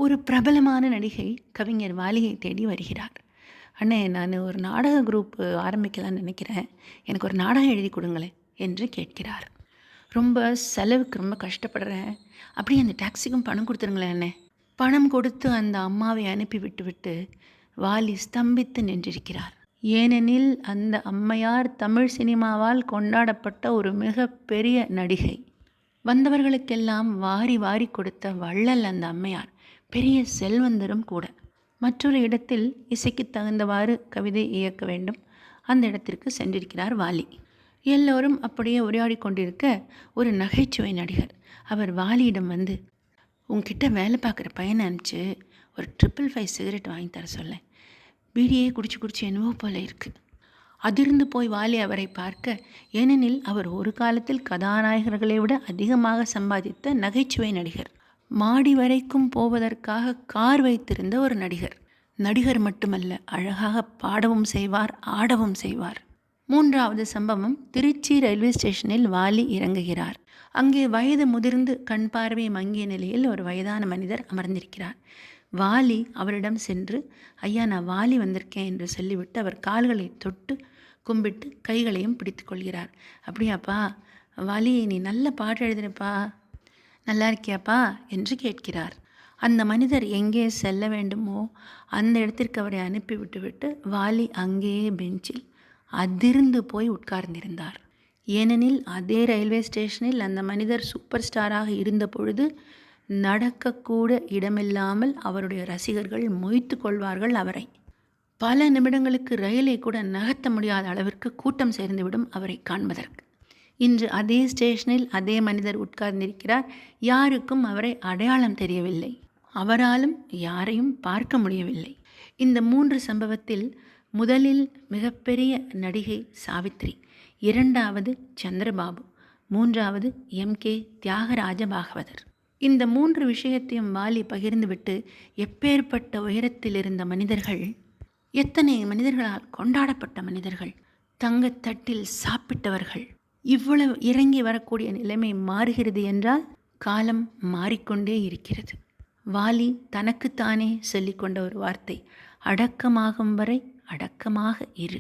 ஒரு பிரபலமான நடிகை கவிஞர் வாலியை தேடி வருகிறார். "அண்ணே, நான் ஒரு நாடக குரூப் ஆரம்பிக்கலான்னு நினைக்கிறேன். எனக்கு ஒரு நாடகம் எழுதி கொடுங்களேன்" என்று கேட்கிறார். "ரொம்ப செலவுக்கு ரொம்ப கஷ்டப்படுறேன். அப்படியே அந்த டாக்ஸிக்கும் பணம் கொடுத்துருங்களேன் அண்ணே." பணம் கொடுத்து அந்த அம்மாவை அனுப்பி விட்டுவிட்டு வாலி ஸ்தம்பித்து நின்றிருக்கிறார். ஏனெனில் அந்த அம்மையார் தமிழ் சினிமாவால் கொண்டாடப்பட்ட ஒரு மிகப்பெரிய நடிகை. வந்தவர்களுக்கெல்லாம் வாரி வாரி கொடுத்த வள்ளல் அந்த அம்மையார். பெரிய செல்வந்தரும் கூட. மற்றொரு இடத்தில் இசைக்கு தகுந்தவாறு கவிதை இயக்க வேண்டும். அந்த இடத்திற்கு சென்றிருக்கிறார் வாலி. எல்லோரும் அப்படியே உரையாடி கொண்டிருக்க ஒரு நகைச்சுவை நடிகர் அவர் வாலியிடம் வந்து, "உங்ககிட்ட வேலை பார்க்குற பையனை அனுப்பிச்சு ஒரு 555 சிகரெட் வாங்கி தர சொல்லேன். பீடியே குடிச்சு குடிச்சு என்னவோ போல இருக்கு." அதிர்ந்து போய் வாலி அவரை பார்க்க, ஏனெனில் அவர் ஒரு காலத்தில் கதாநாயகர்களை விட அதிகமாக சம்பாதித்த நகைச்சுவை நடிகர். மாடி வரைக்கும் போவதற்காக கார் வைத்திருந்த ஒரு நடிகர். நடிகர் மட்டுமல்ல, அழகாக பாடவும் செய்வார், ஆடவும் செய்வார். மூன்றாவது சம்பவம், திருச்சி ரயில்வே ஸ்டேஷனில் வாலி இறங்குகிறார். அங்கே வயது முதிர்ந்து கண் பார்வை மங்கிய நிலையில் ஒரு வயதான மனிதர் அமர்ந்திருக்கிறார். வாலி அவரிடம் சென்று, "ஐயா, நான் வாலி வந்திருக்கேன்" என்று சொல்லிவிட்டு அவர் கால்களை தொட்டு கும்பிட்டு கைகளையும் பிடித்து கொள்கிறார். "அப்படியாப்பா வாலி, நீ நல்ல பாட்டு எழுதுறப்பா, நல்லா இருக்கியாப்பா" என்று கேட்கிறார். அந்த மனிதர் எங்கே செல்ல வேண்டுமோ அந்த இடத்திற்கு அவரை அனுப்பி விட்டுவிட்டு வாலி அங்கேயே பெஞ்சில் அதிர்ந்து போய் உட்கார்ந்திருந்தார். ஏனெனில் அதே ரயில்வே ஸ்டேஷனில் அந்த மனிதர் சூப்பர் ஸ்டாராக இருந்த பொழுது நடக்கக்கூட இடமில்லாமல் அவருடைய ரசிகர்கள் மொய்த்து கொள்வார்கள் அவரை. பல நிமிடங்களுக்கு ரயிலை கூட நகர்த்த முடியாத அளவிற்கு கூட்டம் சேர்ந்துவிடும் அவரை காண்பதற்கு. இன்று அதே ஸ்டேஷனில் அதே மனிதர் உட்கார்ந்திருக்கிறார். யாருக்கும் அவரை அடையாளம் தெரியவில்லை. அவராலும் யாரையும் பார்க்க முடியவில்லை. இந்த 3 சம்பவத்தில் முதலில் மிகப்பெரிய நடிகை சாவித்ரி, இரண்டாவது சந்திரபாபு, மூன்றாவது MK தியாகராஜ பாகவதர். இந்த 3 விஷயத்தையும் வாலி பகிர்ந்துவிட்டு, எப்பேற்பட்ட உயரத்தில் இருந்த மனிதர்கள், எத்தனை மனிதர்களால் கொண்டாடப்பட்ட மனிதர்கள், தங்கத்தட்டில் சாப்பிட்டவர்கள், இவ்வளவு இறங்கி வரக்கூடிய நிலைமை மாறுகிறது என்றால் காலம் மாறிக்கொண்டே இருக்கிறது. வாலி தனக்குத்தானே சொல்லிக்கொண்ட ஒரு வார்த்தை, "அடக்கமாகும் வரை அடக்கமாக இரு."